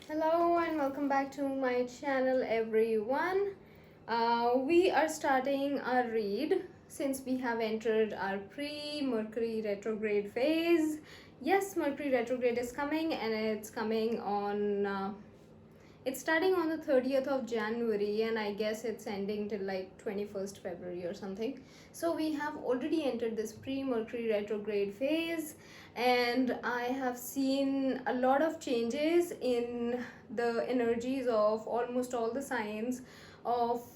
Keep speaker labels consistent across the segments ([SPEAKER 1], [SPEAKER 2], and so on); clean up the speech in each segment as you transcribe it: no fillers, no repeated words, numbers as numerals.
[SPEAKER 1] Hello and welcome back to my channel, everyone. We are starting our read since we have entered our pre-Mercury retrograde phase. Yes, Mercury retrograde is coming, and it's coming on it's starting on the 30th of January, and I guess it's ending till like 21st February or something. So we have already entered this pre-Mercury retrograde phase, and I have seen a lot of changes in the energies of almost all the signs of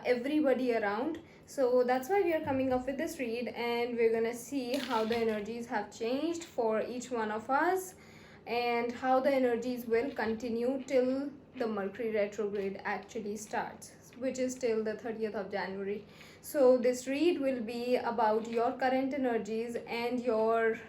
[SPEAKER 1] everybody around. So that's why we are coming up with this read, and we're gonna see how the energies have changed for each one of us and how the energies will continue till the Mercury retrograde actually starts, which is till the 30th of January. So this read will be about your current energies and your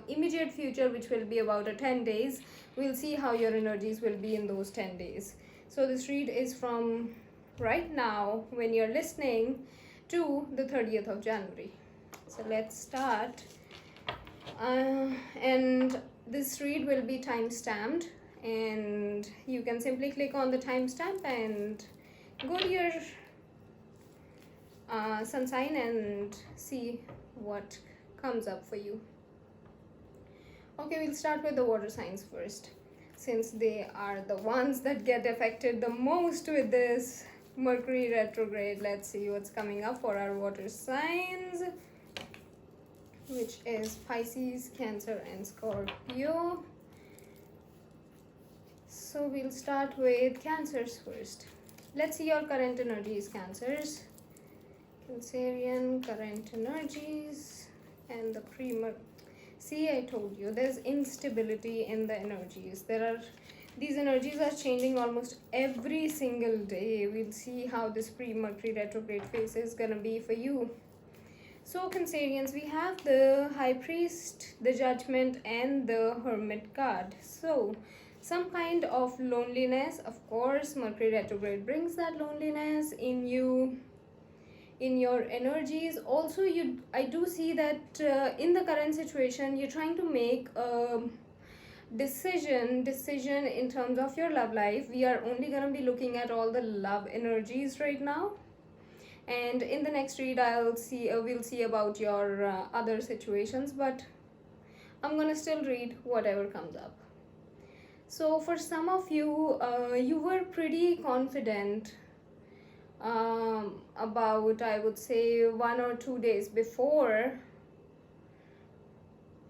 [SPEAKER 1] immediate future, which will be about 10 days. We'll see how your energies will be in those 10 days. So this read is from right now when you're listening to the 30th of January. So let's start. And this read will be time stamped, and you can simply click on the timestamp and go to your sun sign and see what comes up for you. Okay, we'll start with the water signs first, since they are the ones that get affected the most with this Mercury retrograde. Let's see what's coming up for our water signs, which is Pisces, Cancer, and Scorpio. So we'll start with Cancers first. Let's see your current energies, Cancers. Cancerian current energies and the See, I told you, there's instability in the energies. These energies are changing almost every single day. We'll see how this pre-Mercury retrograde phase is gonna be for you. So Cancerians, we have the High Priest, the Judgment, and the Hermit card. So some kind of loneliness, of course. Mercury retrograde brings that loneliness in you, in your energies. Also, I do see that in the current situation you're trying to make a decision in terms of your love life. We are only going to be looking at all the love energies right now, and in the next read we'll see about your other situations, but I'm gonna still read whatever comes up. So for some of you, you were pretty confident about, I would say, 1 or 2 days before,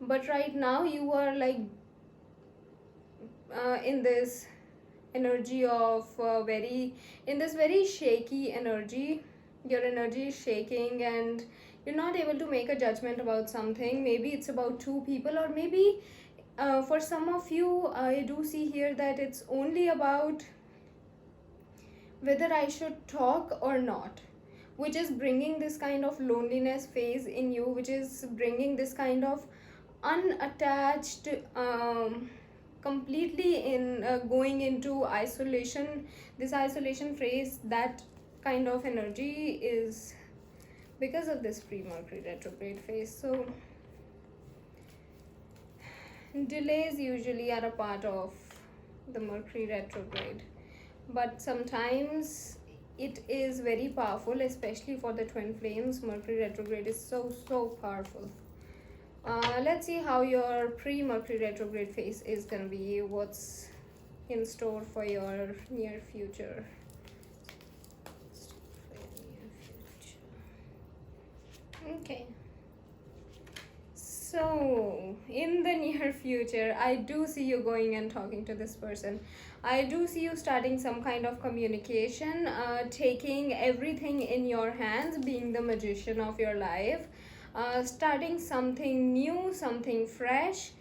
[SPEAKER 1] but right now you are like in this energy of in this very shaky energy. Your energy is shaking and you're not able to make a judgment about something. Maybe it's about two people, or maybe for some of you, I do see here that it's only about whether I should talk or not, which is bringing this kind of loneliness phase in you, which is bringing this kind of unattached, completely in going into isolation. This isolation phase, that kind of energy is because of this pre-Mercury retrograde phase. So delays usually are a part of the Mercury retrograde, but sometimes it is very powerful, especially for the twin flames. Mercury retrograde is so powerful. Let's see how your pre-Mercury retrograde phase is gonna be, what's in store for your near future. Okay, so in the near future, I do see you going and talking to this person. I do see you starting some kind of communication, taking everything in your hands, being the magician of your life, starting something new, something fresh,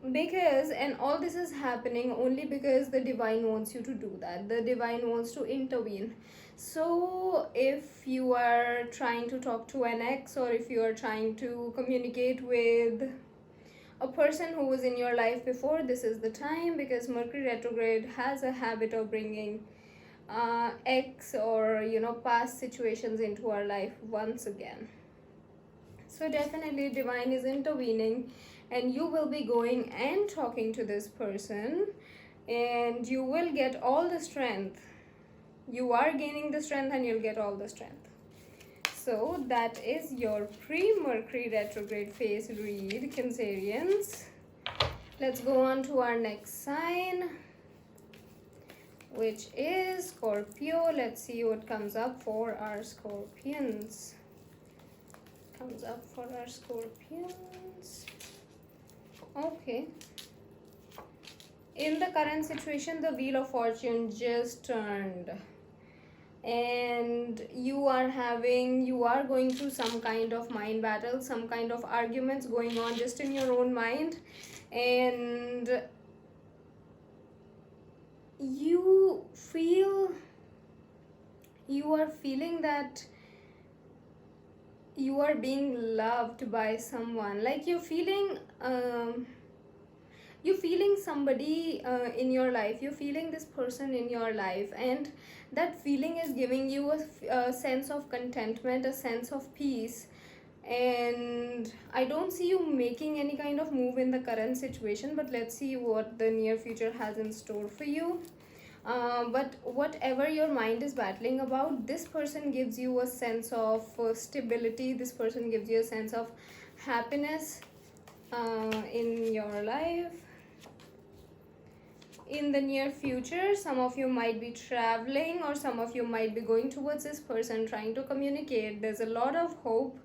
[SPEAKER 1] because, and all this is happening only because the divine wants you to do that. The divine wants to intervene. So if you are trying to talk to an ex, or if you are trying to communicate with a person who was in your life before, this is the time, because Mercury retrograde has a habit of bringing ex or past situations into our life once again. So definitely divine is intervening, and you will be going and talking to this person, and you will get all the strength. You are gaining the strength and you'll get all the strength. So that is your pre-Mercury retrograde phase read, Cancerians. Let's go on to our next sign, which is Scorpio. Let's see what comes up for our Scorpions. Comes up for our Scorpions. Okay. In the current situation, the Wheel of Fortune just turned, and you are going through some kind of mind battle, some kind of arguments going on just in your own mind, and you are feeling that you are being loved by someone. Like you're feeling somebody in your life, you're feeling this person in your life, and that feeling is giving you a sense of contentment, a sense of peace. And I don't see you making any kind of move in the current situation, but let's see what the near future has in store for you. But whatever your mind is battling about, this person gives you a sense of stability. This person gives you a sense of happiness in your life. In the near future, some of you might be traveling, or some of you might be going towards this person, trying to communicate. There's a lot of hope.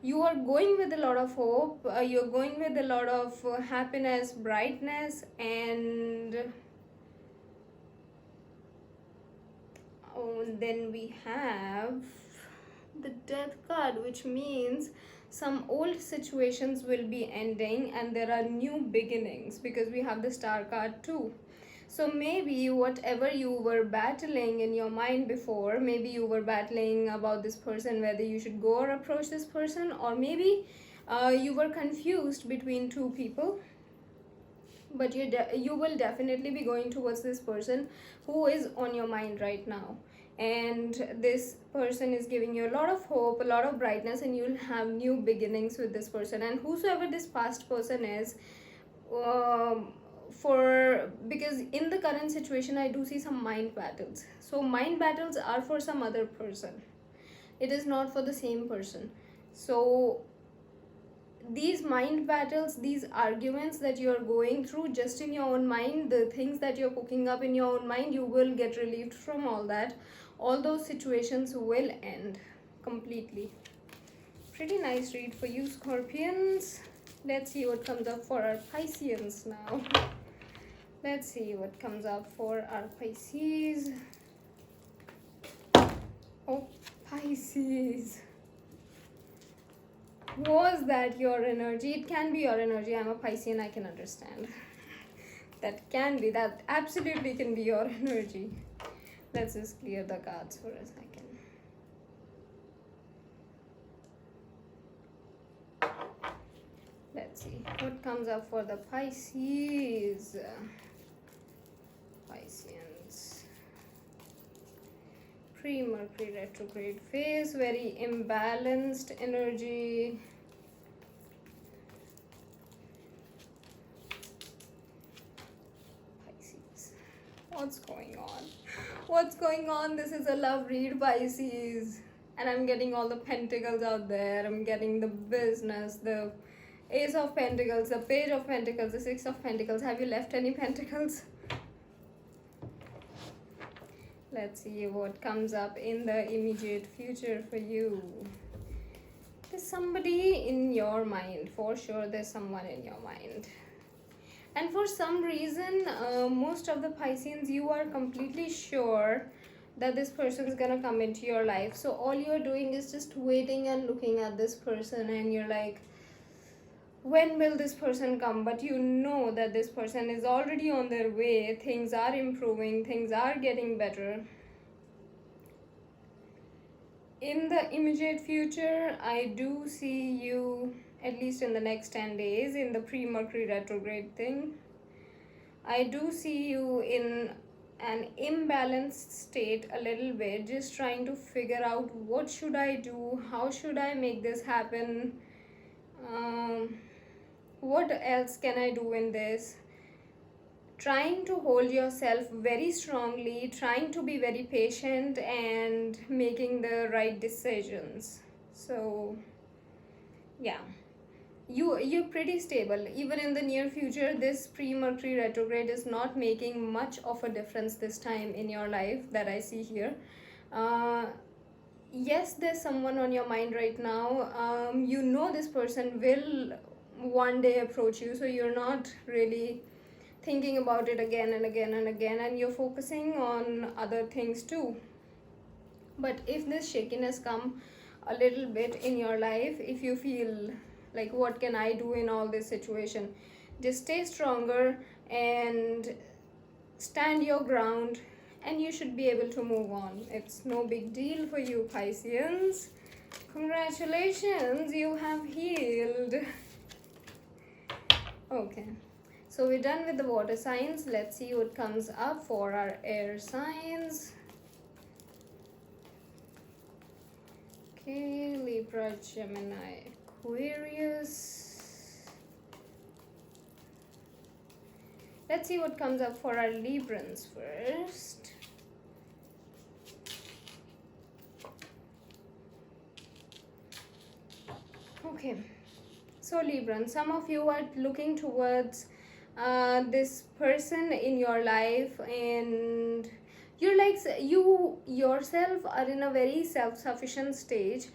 [SPEAKER 1] You are going with a lot of hope. You're going with a lot of happiness, brightness, and then we have the Death card, which means some old situations will be ending and there are new beginnings, because we have the Star card too. So maybe whatever you were battling in your mind before, maybe you were battling about this person, whether you should go or approach this person, or maybe you were confused between two people, but you will definitely be going towards this person who is on your mind right now. And this person is giving you a lot of hope, a lot of brightness, and you'll have new beginnings with this person. And whosoever this past person is, because in the current situation I do see some mind battles. So mind battles are for some other person, it is not for the same person. So these mind battles, these arguments that you're going through just in your own mind, the things that you're cooking up in your own mind, you will get relieved from all that. All those situations will end completely. Pretty nice read for you, Scorpions. Let's see what comes up for our Pisceans now. Let's see what comes up for our Pisces. Oh, Pisces. Was that your energy? It can be your energy. I'm a Piscean, I can understand. That absolutely can be your energy. Let's just clear the cards for a second. Let's see what comes up for the Pisces. Pisceans. Pre-Mercury retrograde phase, very imbalanced energy. Pisces. What's going on? What's going on? This is a love read, Pisces. And I'm getting all the pentacles out there. I'm getting the business, the Ace of Pentacles, the Page of Pentacles, the Six of Pentacles. Have you left any pentacles? Let's see what comes up in the immediate future for you. There's somebody in your mind. For sure, there's someone in your mind. And for some reason, most of the Pisceans, you are completely sure that this person is gonna come into your life. So all you're doing is just waiting and looking at this person, and you're like, when will this person come? But you know that this person is already on their way. Things are improving, things are getting better. In the immediate future, I do see you, at least in the next 10 days, in the pre-Mercury retrograde thing. I do see you in an imbalanced state a little bit, just trying to figure out what should I do, how should I make this happen, what else can I do in this? Trying to hold yourself very strongly, trying to be very patient and making the right decisions. So yeah, you're pretty stable. Even in the near future, this pre-Mercury retrograde is not making much of a difference this time in your life that I see here. Yes, there's someone on your mind right now. You know this person will one day approach you, so you're not really thinking about it again and again and again, and you're focusing on other things too. But if this shakiness come a little bit in your life, if you feel like what can I do in all this situation, just stay stronger and stand your ground, and you should be able to move on. It's no big deal for you, Pisceans. Congratulations, you have healed. Okay, so we're done with the water signs. Let's see what comes up for our air signs. Okay, Libra, Gemini, Aquarius. Let's see what comes up for our Librans first. Okay, so Libran, some of you are looking towards this person in your life, and you're like, you yourself are in a very self-sufficient stage,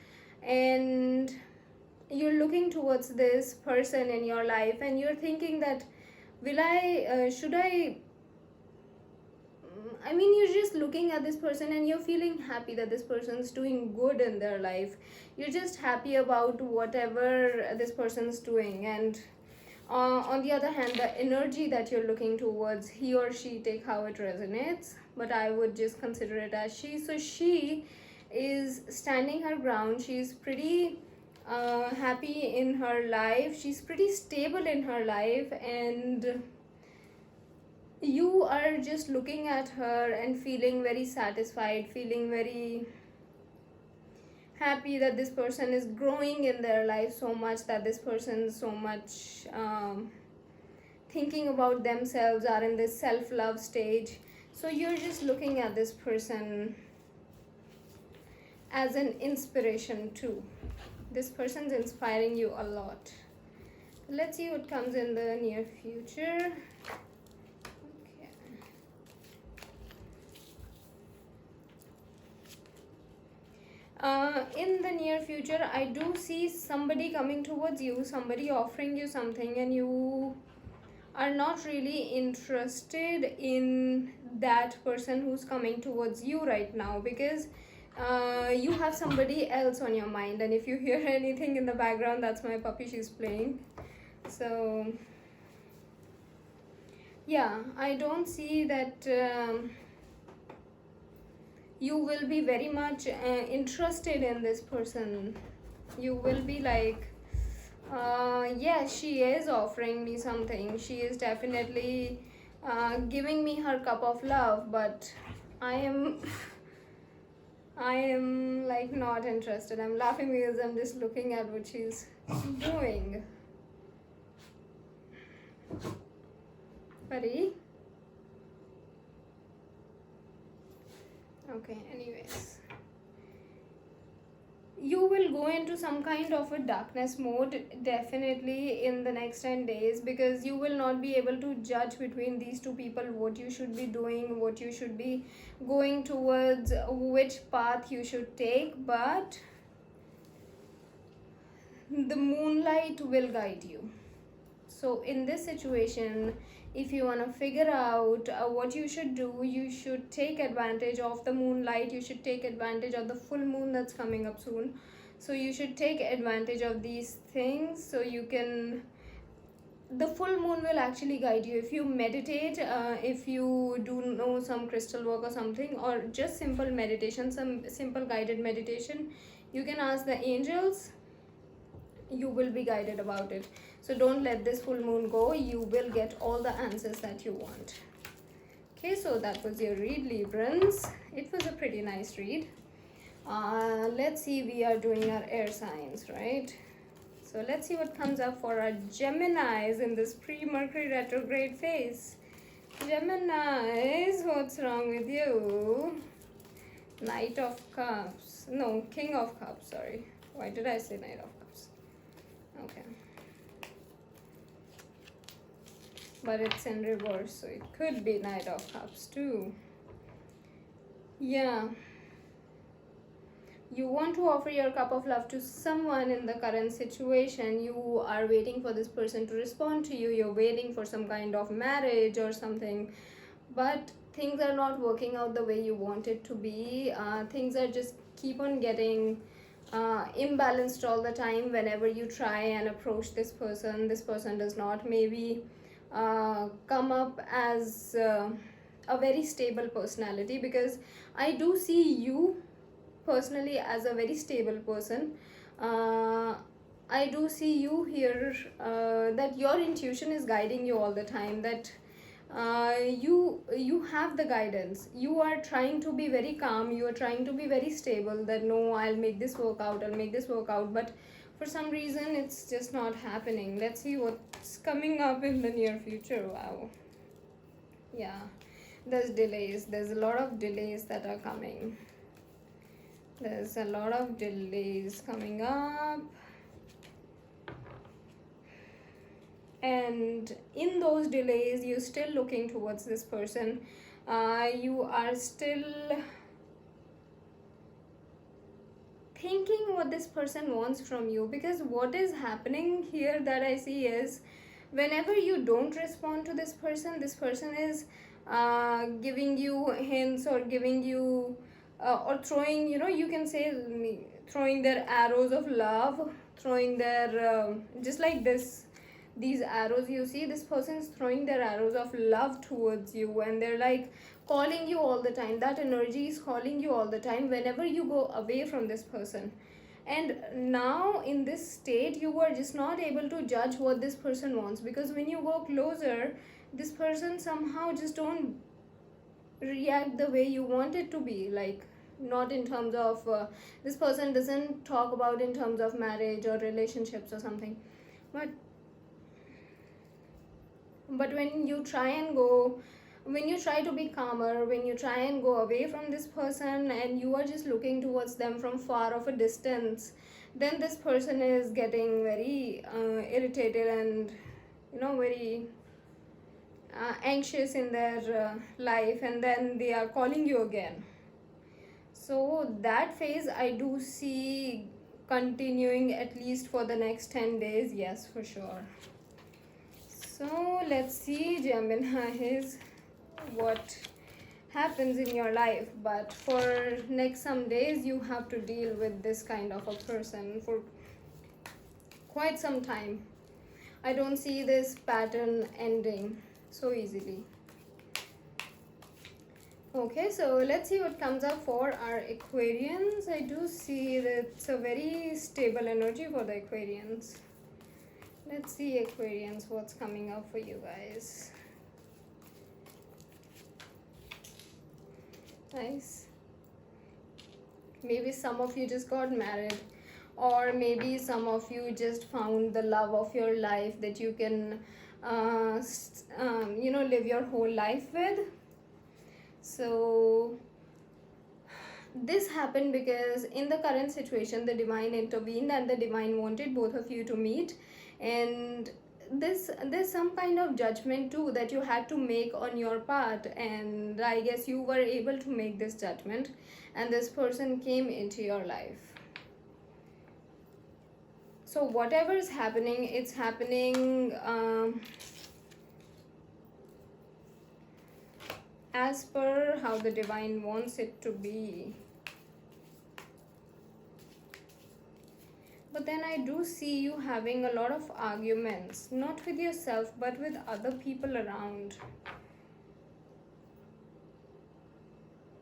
[SPEAKER 1] and you're looking towards this person in your life, and you're thinking that I mean, you're just looking at this person and you're feeling happy that this person's doing good in their life. You're just happy about whatever this person's doing. And on the other hand, the energy that you're looking towards, he or she, take how it resonates, but I would just consider it as she. So she is standing her ground. She's pretty happy in her life. She's pretty stable in her life, and you are just looking at her and feeling very satisfied, feeling very happy that this person is growing in their life so much, that this person so much thinking about themselves, are in this self-love stage. So you're just looking at this person as an inspiration too. This person's inspiring you a lot. Let's see what comes in the near future. In the near future, I do see somebody coming towards you, somebody offering you something, and you are not really interested in that person who's coming towards you right now, because you have somebody else on your mind. And if you hear anything in the background, that's my puppy, she's playing. So yeah, I don't see that you will be very much interested in this person. You will be like, yes, she is offering me something, she is definitely giving me her cup of love, but I am like not interested. I'm laughing because I'm just looking at what she's doing. Buddy. Okay, anyways, you will go into some kind of a darkness mode definitely in the next 10 days, because you will not be able to judge between these two people what you should be doing, what you should be going towards, which path you should take. But the moonlight will guide you. So in this situation, if you want to figure out what you should do, you should take advantage of the moonlight. You should take advantage of the full moon that's coming up soon. So you should take advantage of these things, so you can, the full moon will actually guide you. If you meditate, if you do know some crystal work or something, or just simple meditation, some simple guided meditation, you can ask the angels, you will be guided about it. So don't let this full moon go. You will get all the answers that you want. Okay, so that was your read, Librans. It was a pretty nice read. Let's see, we are doing our air signs, right? So let's see what comes up for our Geminis in this pre-Mercury retrograde phase. Geminis, what's wrong with you? Knight of Cups. No, King of Cups, sorry. Why did I say Knight of Cups? Okay. But it's in reverse, so it could be Knight of Cups too. Yeah. You want to offer your cup of love to someone in the current situation. You are waiting for this person to respond to you. You're waiting for some kind of marriage or something. But things are not working out the way you want it to be. Things are just keep on getting imbalanced all the time. Whenever you try and approach this person does not maybe come up as a very stable personality, because I do see you personally as a very stable person. I do see you here, that your intuition is guiding you all the time, that you have the guidance. You are trying to be very calm, you are trying to be very stable, that no, I'll make this work out, but for some reason it's just not happening. Let's see what's coming up in the near future. Wow. Yeah, there's delays. There's a lot of delays that are coming. There's a lot of delays coming up. And in those delays, you're still looking towards this person. You are still thinking what this person wants from you, because what is happening here that I see is, whenever you don't respond to this person is giving you hints, or giving you or throwing, you can say, throwing their arrows of love, throwing their just like these arrows. You see, this person is throwing their arrows of love towards you, and they're like calling you all the time. That energy is calling you all the time whenever you go away from this person. And now in this state, you are just not able to judge what this person wants, because when you go closer, this person somehow just don't react the way you want it to be. Like, not in terms of this person doesn't talk about in terms of marriage or relationships or something, but when you try to be calmer, when you try and go away from this person, and you are just looking towards them from far of a distance, then this person is getting very irritated and very anxious in their life, and then they are calling you again. So that phase I do see continuing at least for the next 10 days. Yes, for sure. So let's see, Gemini, what happens in your life. But for next some days, you have to deal with this kind of a person for quite some time. I don't see this pattern ending so easily. Okay, so let's see what comes up for our Aquarians. I do see that it's a very stable energy for the Aquarians. Let's see, Aquarians, what's coming up for you guys. Nice. Maybe some of you just got married, or maybe some of you just found the love of your life that you can live your whole life with. So this happened because in the current situation, the divine intervened, and the divine wanted both of you to meet. And there's some kind of judgment too that you had to make on your part, and I guess you were able to make this judgment, and this person came into your life. So whatever is happening, it's happening as per how the divine wants it to be. But then I do see you having a lot of arguments, not with yourself, but with other people around.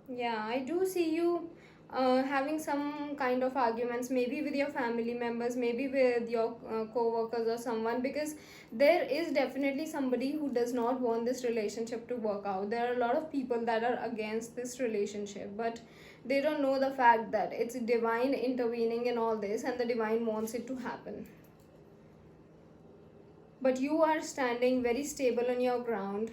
[SPEAKER 1] Yeah, I do see you having some kind of arguments, maybe with your family members, maybe with your co-workers or someone, because there is definitely somebody who does not want this relationship to work out. There are a lot of people that are against this relationship, but they don't know the fact that it's divine intervening in all this, and the divine wants it to happen. but you are standing very stable on your ground.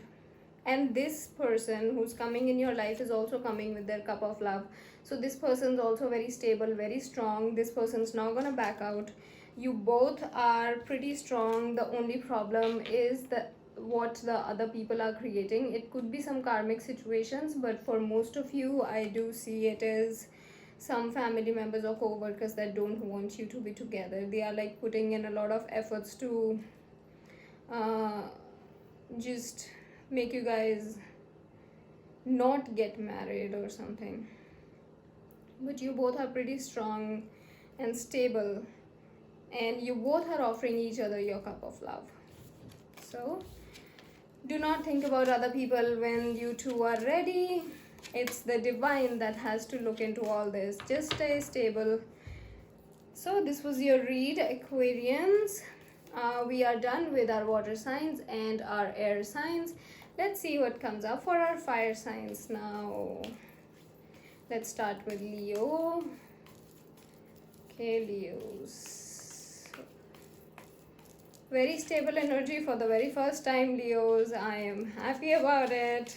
[SPEAKER 1] And this person who's coming in your life is also coming with their cup of love. So this person's also very stable, very strong. This person's not gonna back out. You both are pretty strong. The only problem is that what the other people are creating. It could be some karmic situations, but for most of you, I do see it is some family members or co-workers that don't want you to be together. They are like putting in a lot of efforts to uh, just make you guys not get married or something. But you both are pretty strong and stable, and you both are offering each other your cup of love. So do not think about other people when you two are ready. It's the divine that has to look into all this. Just stay stable. So this was your read, Aquarians. We are done with our water signs and our air signs. Let's see what comes up for our fire signs now. Let's start with Leo. Okay, Leos. Very stable energy for the very first time, Leos. I am happy about it.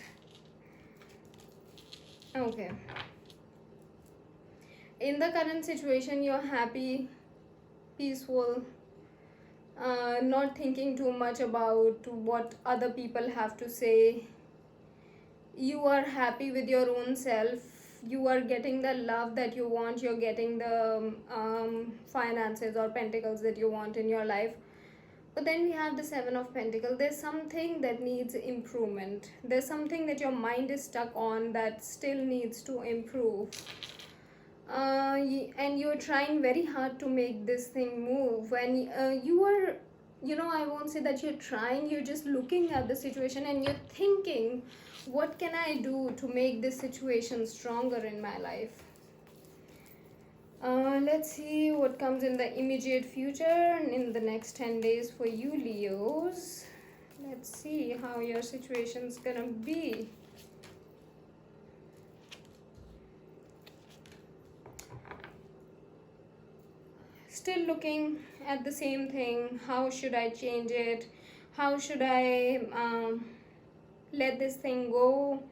[SPEAKER 1] Okay. In the current situation, you're happy, peaceful, not thinking too much about what other people have to say. You are happy with your own self. You are getting the love that you want. You're getting the finances or pentacles that you want in your life. But then we have the Seven of Pentacles. There's something that needs improvement. There's something that your mind is stuck on that still needs to improve. And you're trying very hard to make this thing move. When you are, I won't say that you're trying, you're just looking at the situation and you're thinking, what can I do to make this situation stronger in my life? Let's see what comes in the immediate future in the next 10 days for you, Leos. Let's see how your situation's gonna be. Still looking at the same thing. How should I change it? How should I let this thing go?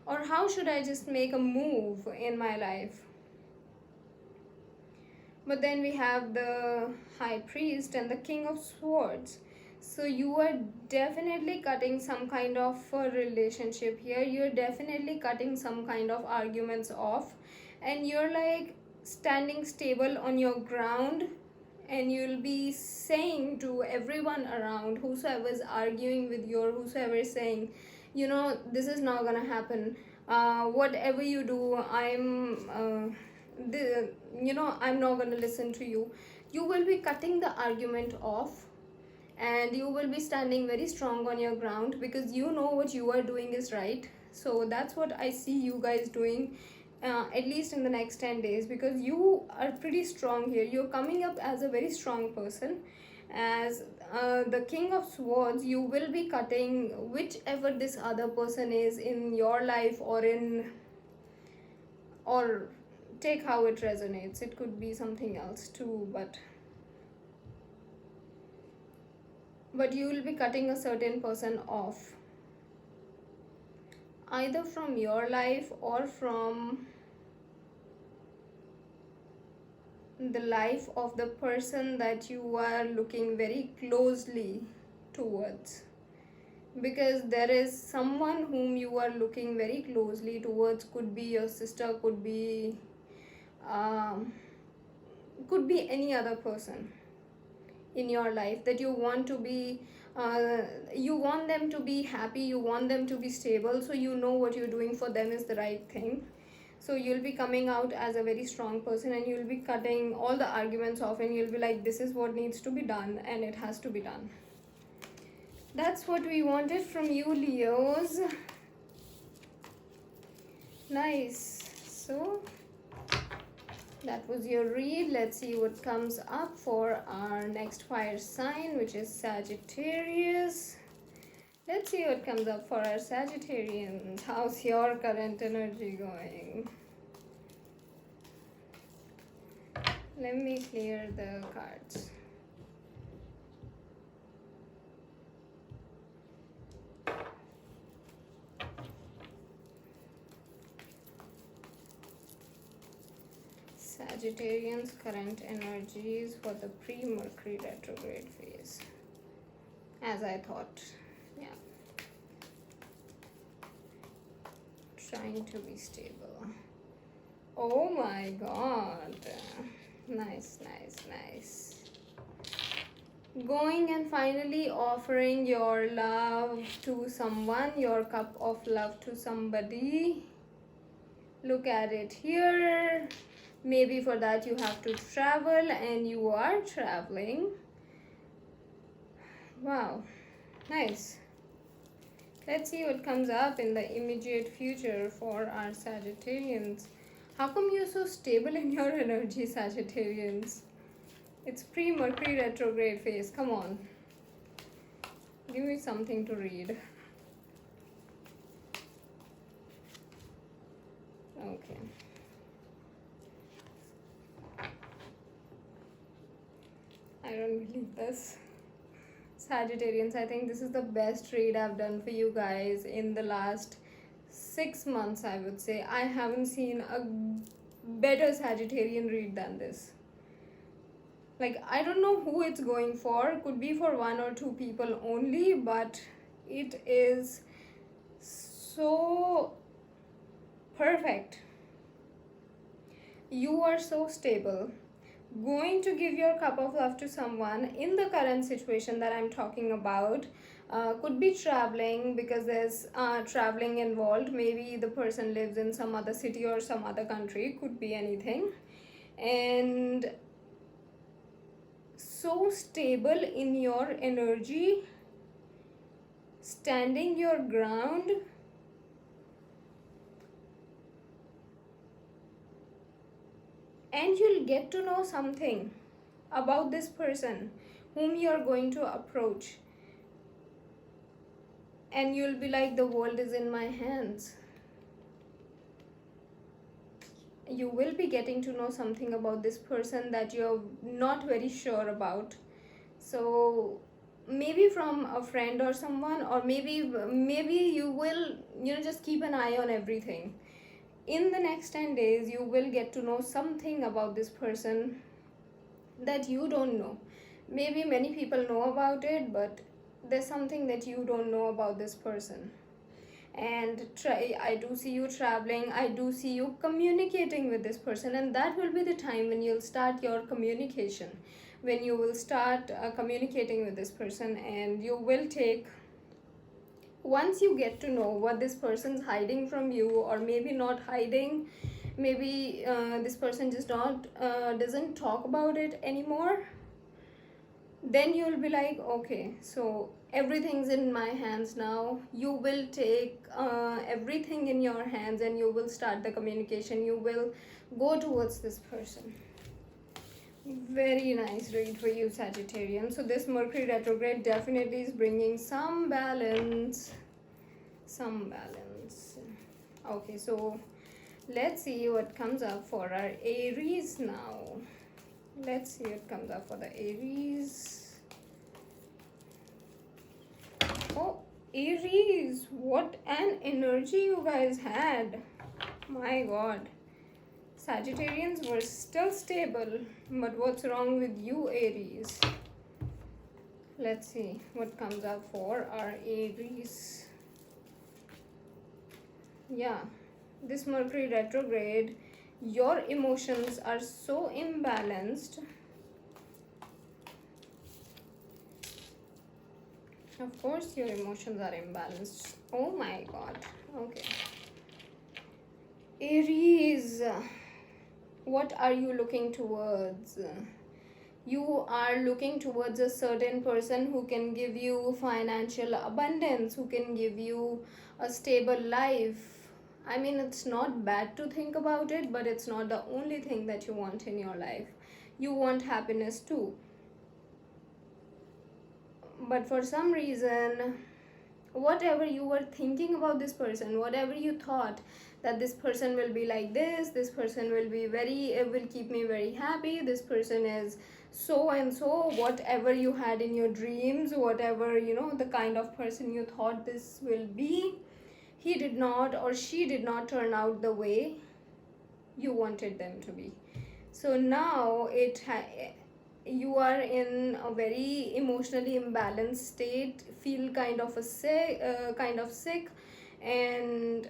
[SPEAKER 1] Or how should I just make a move in my life? But then we have the High Priest and the King of Swords. So you are definitely cutting some kind of a relationship here. You're definitely cutting some kind of arguments off. And you're like standing stable on your ground. And you'll be saying to everyone around, whosoever is arguing with you or whosoever is saying, this is not gonna happen. Whatever you do, I'm not gonna listen to you. You will be cutting the argument off, and you will be standing very strong on your ground because you know what you are doing is right. So that's what I see you guys doing. At least in the next 10 days, because you are pretty strong here. You're coming up as a very strong person. As the King of Swords, you will be cutting whichever this other person is in your life, or take how it resonates. It could be something else too, but you will be cutting a certain person off, either from your life or from the life of the person that you are looking very closely towards. Because there is someone whom you are looking very closely towards. Could be your sister, could be any other person in your life that you want to be, you want them to be happy, you want them to be stable, so you know what you're doing for them is the right thing. So you'll be coming out as a very strong person, and you'll be cutting all the arguments off, and you'll be like, this is what needs to be done, and it has to be done. That's what we wanted from you, Leos. Nice. So that was your read. Let's see what comes up for our next fire sign, which is Sagittarius. Let's see what comes up for our Sagittarians. How's your current energy going? Let me clear the cards. Sagittarians current energies for the pre-Mercury retrograde phase. As I thought, yeah. Trying to be stable. Oh my god. Nice, nice, nice. Going and finally offering your love to someone, your cup of love to somebody. Look at it here. Maybe for that you have to travel, and you are traveling. Wow, nice. Let's see what comes up in the immediate future for our Sagittarians. How come you're so stable in your energy, Sagittarians? It's pre-Mercury retrograde phase. Come on. Give me something to read. Okay. I don't believe this. Sagittarians, I think this is the best read I've done for you guys in the last 6 months, I would say. I haven't seen a better Sagittarian read than this. Like, I don't know who it's going for. Could be for 1 or 2 people only, but it is so perfect. You are so stable. Going to give your cup of love to someone in the current situation that I'm talking about. Could be traveling, because there's traveling involved. Maybe the person lives in some other city or some other country. Could be anything. And so stable in your energy, standing your ground. And you'll get to know something about this person whom you're going to approach. And you'll be like, the world is in my hands. You will be getting to know something about this person that you're not very sure about. So maybe from a friend or someone, or maybe you will, just keep an eye on everything. In the next 10 days, you will get to know something about this person that you don't know. Maybe many people know about it, but there's something that you don't know about this person. And I do see you traveling. I do see you communicating with this person, and that will be the time when you'll start your communication, when you will start communicating with this person. And you will take, once you get to know what this person's hiding from you, or maybe not hiding, maybe this person just doesn't talk about it anymore, then you'll be like, okay, so everything's in my hands now. You will take everything in your hands, and you will start the communication. You will go towards this person. Very nice read for you, Sagittarian. So this Mercury retrograde definitely is bringing some balance. Okay, so let's see what comes up for our Aries now. Let's see what comes up for the Aries. Oh, Aries, what an energy you guys had. My god. Sagittarians were still stable, but what's wrong with you, Aries? Let's see what comes up for our Aries. Yeah, this Mercury retrograde, your emotions are so imbalanced. Of course your emotions are imbalanced. Oh my god. Okay. Aries, what are you looking towards? You are looking towards a certain person who can give you financial abundance, who can give you a stable life. I mean, it's not bad to think about it, but it's not the only thing that you want in your life. You want happiness too. But for some reason, whatever you were thinking about this person, whatever you thought that this person will be like this person will be will keep me very happy, this person is so and so, whatever you had in your dreams, whatever, the kind of person you thought this will be, he did not, or she did not turn out the way you wanted them to be. So now you are in a very emotionally imbalanced state, feel kind of sick, and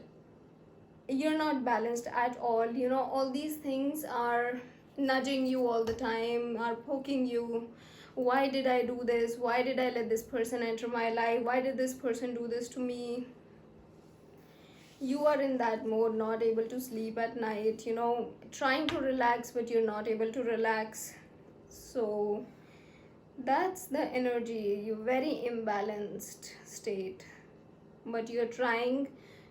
[SPEAKER 1] you're not balanced at all. You know, all these things are nudging you all the time, are poking you. Why did I do this? Why did I let this person enter my life? Why did this person do this to me? You are in that mode, not able to sleep at night, you know, trying to relax, but you're not able to relax. So that's the energy. You're very imbalanced state, but you're trying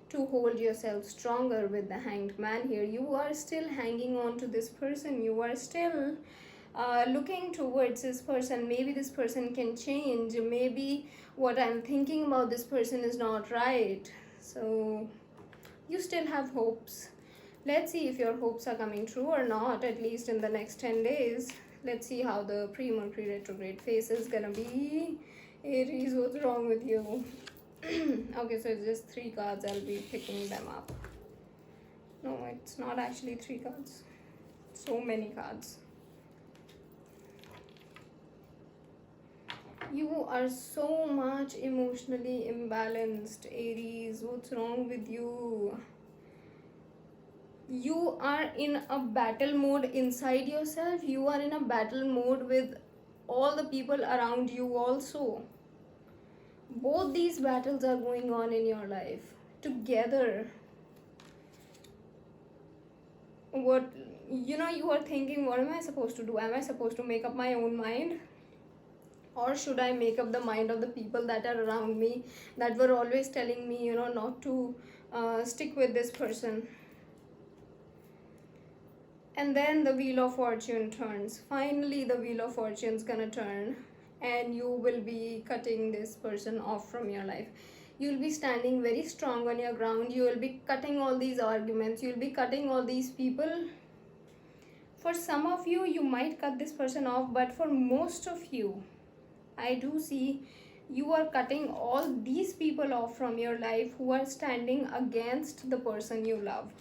[SPEAKER 1] to hold yourself stronger with the Hanged Man here. You are still hanging on to this person. You are still looking towards this person. Maybe this person can change. Maybe what I'm thinking about this person is not right. So you still have hopes. Let's see if your hopes are coming true or not, at least in the next 10 days. Let's see how the pre-Mercury retrograde phase is gonna be. Aries, what's wrong with you? Okay, so it's just 3 cards. I'll be picking them up. No, it's not actually 3 cards. So many cards. You are so much emotionally imbalanced, Aries. What's wrong with you? You are in a battle mode inside yourself. You are in a battle mode with all the people around you also. Both these battles are going on in your life together. What, you know, you are thinking, what am I supposed to do? Am I supposed to make up my own mind? Or should I make up the mind of the people that are around me, that were always telling me, you know, not to stick with this person? And then the Wheel of Fortune turns. Finally, the Wheel of Fortune's gonna turn, and you will be cutting this person off from your life. You'll be standing very strong on your ground. You will be cutting all these arguments. You'll be cutting all these people. For some of you, you might cut this person off, but for most of you, I do see you are cutting all these people off from your life who are standing against the person you love.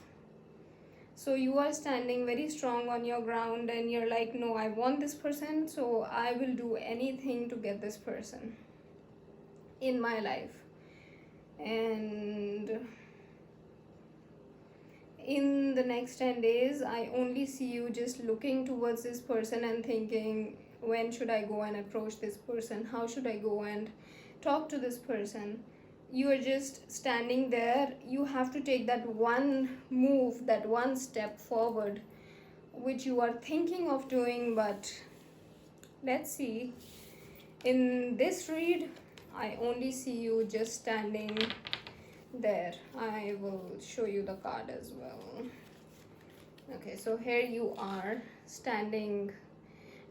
[SPEAKER 1] So you are standing very strong on your ground, and you're like, no, I want this person, so I will do anything to get this person in my life. And in the next 10 days, I only see you just looking towards this person and thinking, when should I go and approach this person? How should I go and talk to this person? You are just standing there. You have to take that one move, that one step forward, which you are thinking of doing. But let's see. In this read, I only see you just standing there. I will show you the card as well. Okay, so here you are standing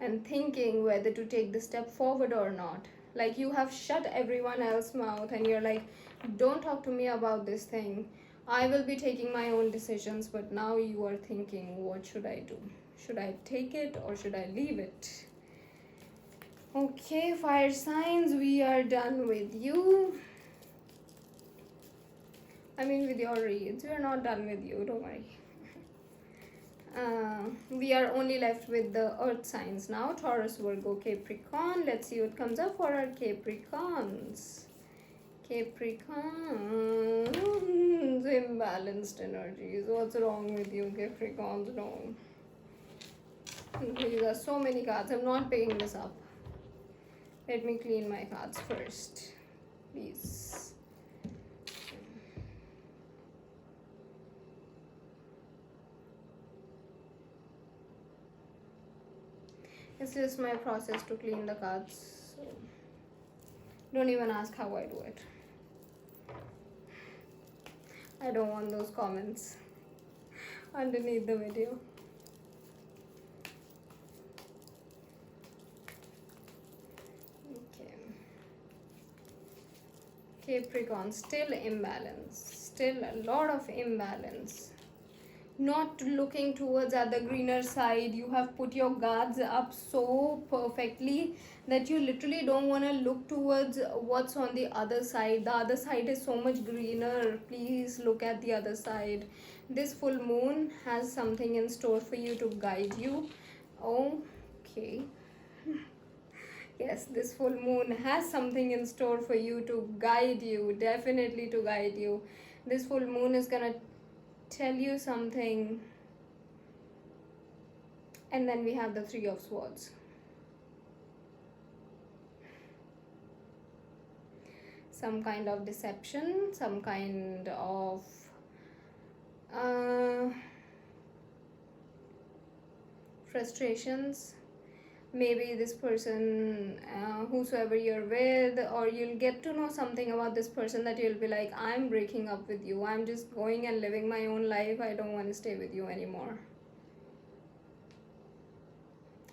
[SPEAKER 1] and thinking whether to take the step forward or not. Like, you have shut everyone else's mouth and you're like, don't talk to me about this thing. I will be taking my own decisions. But now you are thinking, what should I do? Should I take it or should I leave it? Okay, fire signs, we are done with you. I mean, with your reads. We are not done with you, don't worry. We are only left with the earth signs now. Taurus, Virgo, Capricorn. Let's see what comes up for our Capricorns. Capricorns, imbalanced energies. What's wrong with you, Capricorns? No. These are so many cards. I'm not picking this up. Let me clean my cards first, please. It's just my process to clean the cards. So don't even ask how I do it. I don't want those comments underneath the video. Okay. Capricorn, still imbalance. Still a lot of imbalance. not looking towards at the greener side. You have put your guards up so perfectly that you literally don't want to look towards what's on the other side. The other side is so much greener. Please look at the other side. This full moon has something in store for you to guide you. Okay. Yes, this full moon has something in store for you to guide you, definitely to guide you. This full moon is gonna tell you something. And then we have the Three of Swords. Some kind of deception, some kind of frustrations. Maybe this person, whosoever you're with, or you'll get to know something about this person that you'll be like, I'm breaking up with you, I'm just going and living my own life, I don't want to stay with you anymore.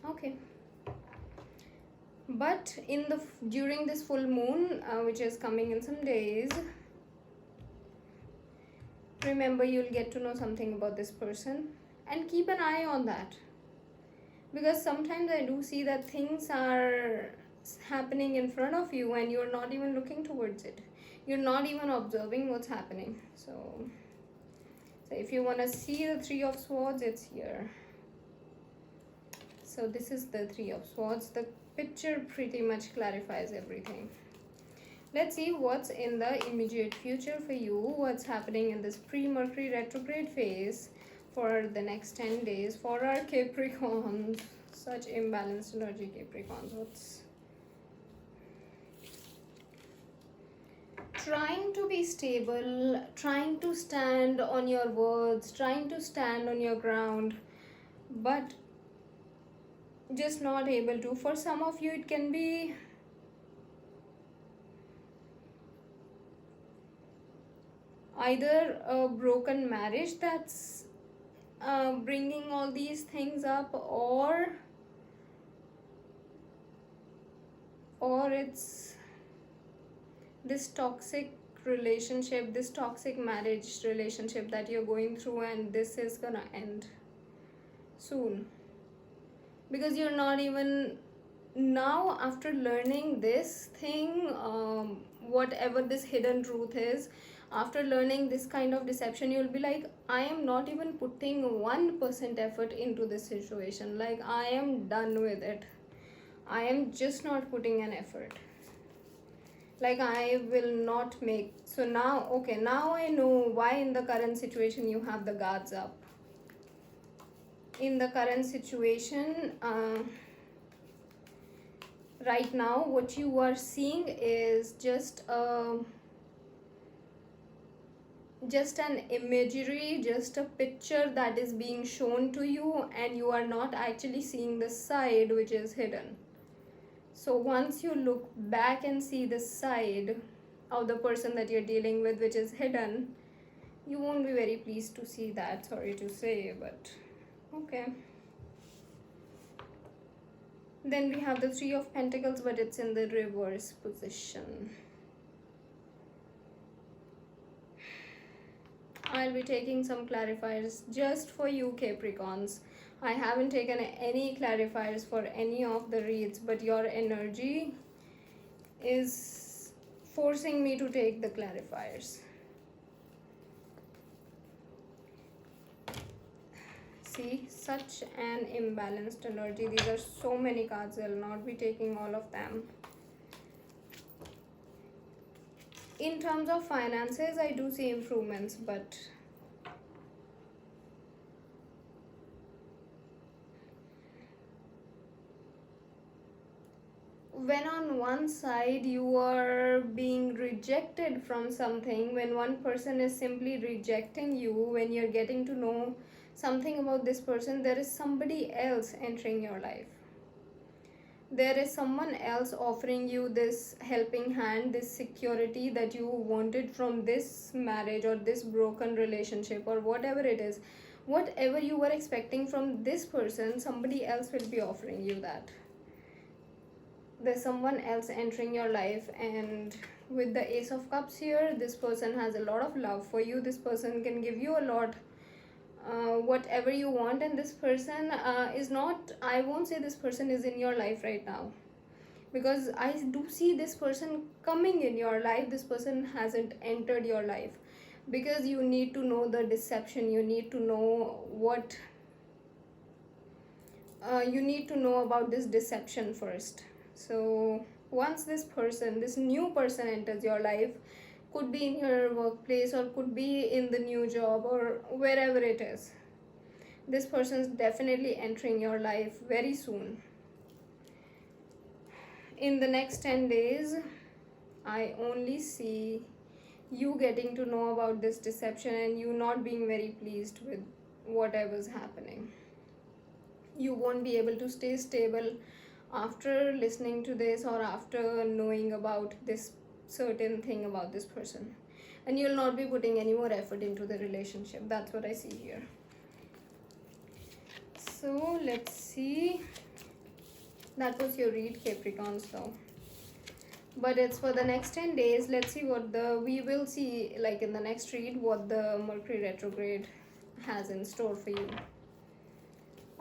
[SPEAKER 1] Okay. But during this full moon, which is coming in some days, remember, you'll get to know something about this person, and keep an eye on that. Because sometimes I do see that things are happening in front of you and you're not even looking towards it. You're not even observing what's happening. So if you want to see the Three of Swords, it's here. So this is the Three of Swords. The picture pretty much clarifies everything. Let's see what's in the immediate future for you. What's happening in this pre-Mercury retrograde phase for the next 10 days for our Capricorns. Such imbalanced energy, Capricorns. What's trying to be stable, trying to stand on your words, trying to stand on your ground, but just not able to. For some of you, it can be either a broken marriage that's bringing all these things up, or it's this toxic relationship, this toxic marriage relationship that you're going through, and this is gonna end soon. Because you're not even now, after learning this thing, whatever this hidden truth is, after learning this kind of deception, you'll be like, I am not even putting 1% effort into this situation. Like, I am done with it. I am just not putting an effort. Like, I will not make. So now, okay, now I know why in the current situation you have the guards up. In the current situation, right now, what you are seeing is just an imagery, just a picture that is being shown to you, and you are not actually seeing the side which is hidden. So once you look back and see the side of the person that you're dealing with which is hidden, you won't be very pleased to see that, sorry to say, but okay. Then we have the Three of Pentacles, but it's in the reverse position. I'll be taking some clarifiers just for you, Capricorns. I haven't taken any clarifiers for any of the reads, but your energy is forcing me to take the clarifiers. See, such an imbalanced energy. These are so many cards. I'll not be taking all of them. In terms of finances, I do see improvements, but when on one side you are being rejected from something, when one person is simply rejecting you, when you're getting to know something about this person, there is somebody else entering your life. There is someone else offering you this helping hand, this security that you wanted from this marriage or this broken relationship or whatever it is. Whatever you were expecting from this person, somebody else will be offering you that. There's someone else entering your life, and with the Ace of Cups here, this person has a lot of love for you. This person can give you a lot whatever you want, and this person is not, I won't say this person is in your life right now, because I do see this person coming in your life. This person hasn't entered your life, because you need to know the deception, you need to know what you need to know about this deception first. So once this person, this new person enters your life, could be in your workplace or could be in the new job or wherever it is, this person is definitely entering your life very soon. In the next 10 days, I only see you getting to know about this deception and you not being very pleased with whatever's happening. You won't be able to stay stable after listening to this or after knowing about this certain thing about this person, and you'll not be putting any more effort into the relationship. That's what I see here. So let's see. That was your read, Capricorns, though, but it's for the next 10 days. Let's see what we will see, like in the next read, what the Mercury retrograde has in store for you.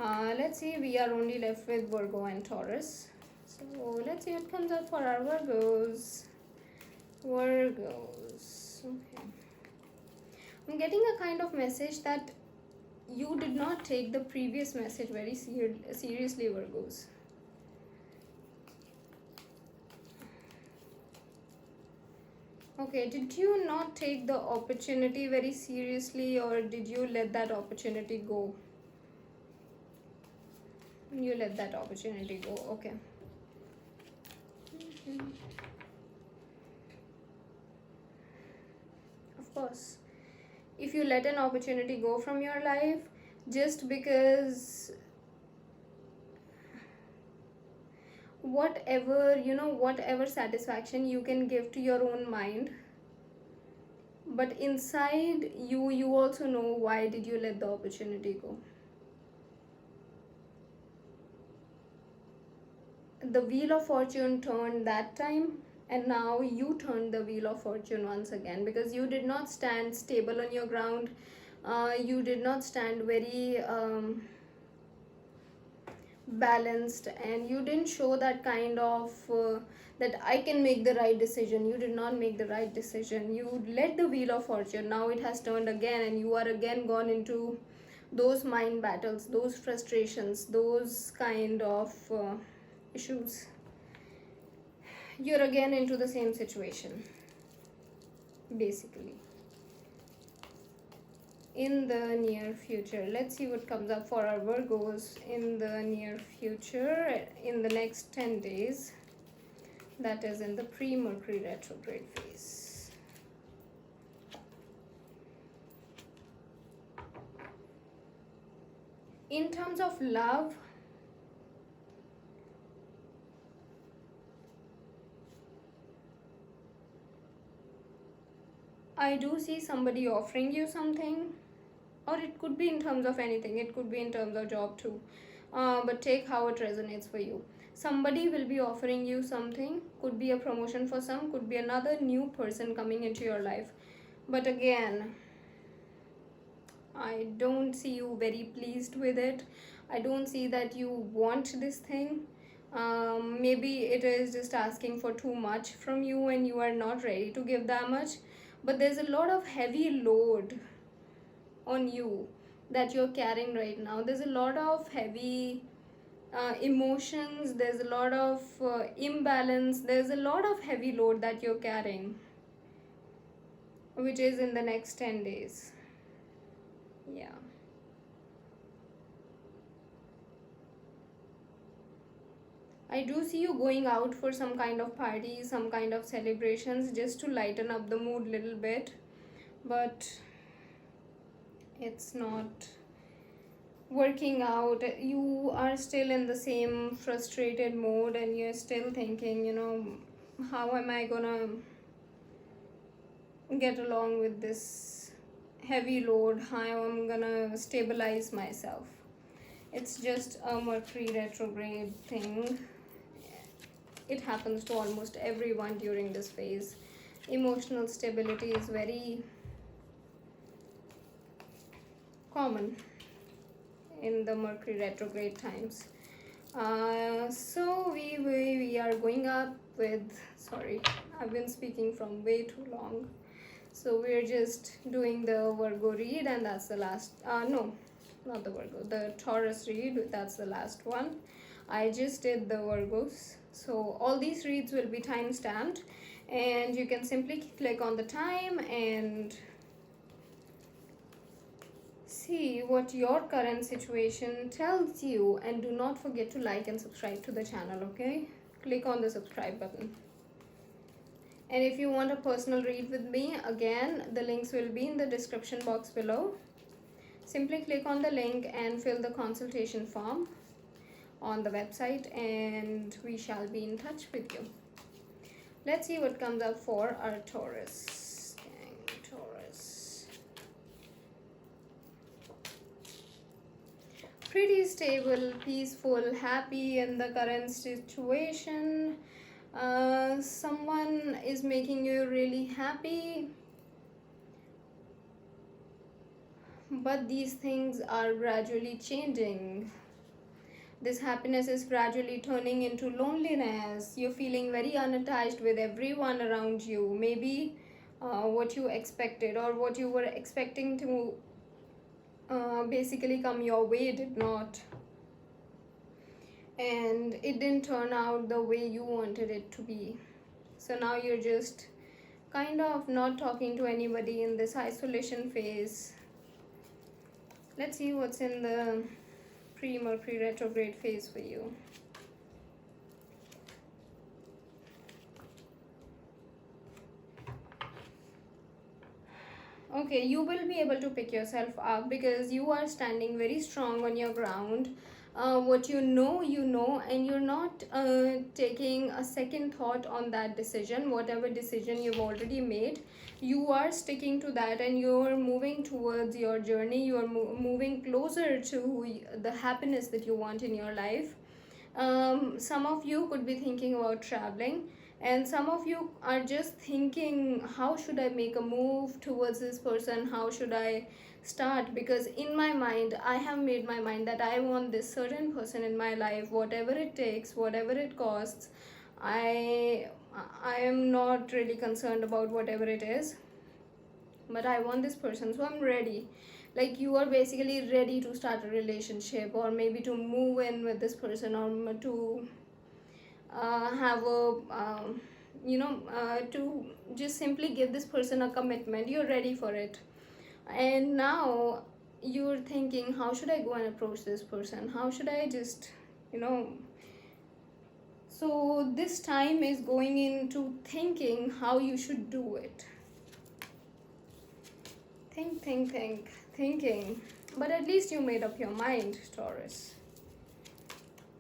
[SPEAKER 1] Let's see, we are only left with Virgo and Taurus. So let's see what comes out for our Virgos. Okay. I'm getting a kind of message that you did not take the previous message very seriously, Virgos. Okay, did you not take the opportunity very seriously, or did you let that opportunity go? You let that opportunity go. Okay. Of course, if you let an opportunity go from your life just because whatever satisfaction you can give to your own mind, but inside you also know why did you let the opportunity go. The wheel of fortune turned that time, and now you turned the wheel of fortune once again, because you did not stand stable on your ground. You did not stand very balanced, and you didn't show that kind of that I can make the right decision. You did not make the right decision. You let the wheel of fortune, now it has turned again, and you are again gone into those mind battles, those frustrations, those kind of issues. You're again into the same situation, basically, in the near future. Let's see what comes up for our Virgos in the near future, in the next 10 days. That is in the pre-Mercury retrograde phase. In terms of love, I do see somebody offering you something, or it could be in terms of anything. It could be in terms of job too, but take how it resonates for you. Somebody will be offering you something. Could be a promotion for some, could be another new person coming into your life, but again, I don't see you very pleased with it. I don't see that you want this thing. Maybe it is just asking for too much from you and you are not ready to give that much, but there's a lot of heavy load on you that you're carrying right now. There's a lot of heavy emotions, there's a lot of imbalance, there's a lot of heavy load that you're carrying, which is in the next 10 days. Yeah. I do see you going out for some kind of party, some kind of celebrations, just to lighten up the mood a little bit, but it's not working out. You are still in the same frustrated mode, and you're still thinking, how am I gonna get along with this heavy load? How I'm gonna stabilize myself? It's just a Mercury retrograde thing. It happens to almost everyone during this phase. Emotional stability is very common in the Mercury retrograde times. So we are going up with, sorry, I've been speaking from way too long. So we're just doing the Virgo read, and that's the last, no, not the Virgo, the Taurus read, that's the last one. I just did the Virgos. So all these reads will be time stamped, and you can simply click on the time and see what your current situation tells you. And do not forget to like and subscribe to the channel, okay? Click on the subscribe button. And if you want a personal read with me, again, the links will be in the description box below. Simply click on the link and fill the consultation form on the website, and we shall be in touch with you. Let's see what comes up for our Taurus. Taurus. Pretty stable, peaceful, happy in the current situation. Someone is making you really happy, but these things are gradually changing. This happiness is gradually turning into loneliness. You're feeling very unattached with everyone around you. Maybe what you expected or what you were expecting to basically come your way did not. And it didn't turn out the way you wanted it to be. So now you're just kind of not talking to anybody in this isolation phase. Let's see what's in the pre-Mercury retrograde phase for you. Okay, you will be able to pick yourself up because you are standing very strong on your ground. What you know, and you're not taking a second thought on that decision. Whatever decision you've already made, you are sticking to that, and you're moving towards your journey. You're moving closer to the happiness that you want in your life. Some of you could be thinking about traveling, and some of you are just thinking, how should I make a move towards this person? How should I start? Because in my mind, I have made my mind that I want this certain person in my life, whatever it takes, whatever it costs. I am not really concerned about whatever it is, but I want this person, so I'm ready. Like, you are basically ready to start a relationship, or maybe to move in with this person, or to have a to just simply give this person a commitment. You're ready for it. And now you're thinking, how should I go and approach this person? How should I just, so this time is going into thinking how you should do it. Thinking. But at least you made up your mind, Taurus.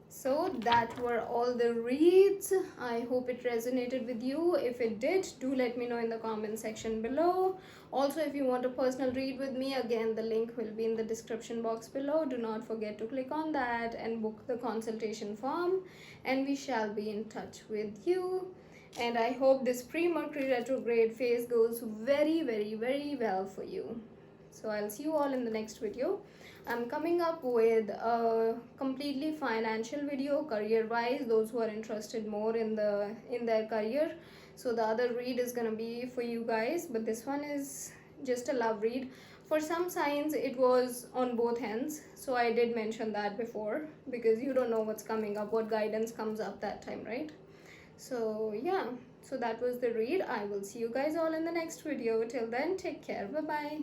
[SPEAKER 1] So that were all the reads. I hope it resonated with you. If it did, do let me know in the comment section below. Also, if you want a personal read with me, again, the link will be in the description box below. Do not forget to click on that and book the consultation form, and we shall be in touch with you. And I hope this pre-Mercury retrograde phase goes very, very, very well for you. So I'll see you all in the next video. I'm coming up with a completely financial video, career-wise, those who are interested more in their career. So the other read is gonna be for you guys, but this one is just a love read. For some signs, it was on both ends. So I did mention that before, because you don't know what's coming up, what guidance comes up that time, right? So yeah, so that was the read. I will see you guys all in the next video. Till then, take care. Bye-bye.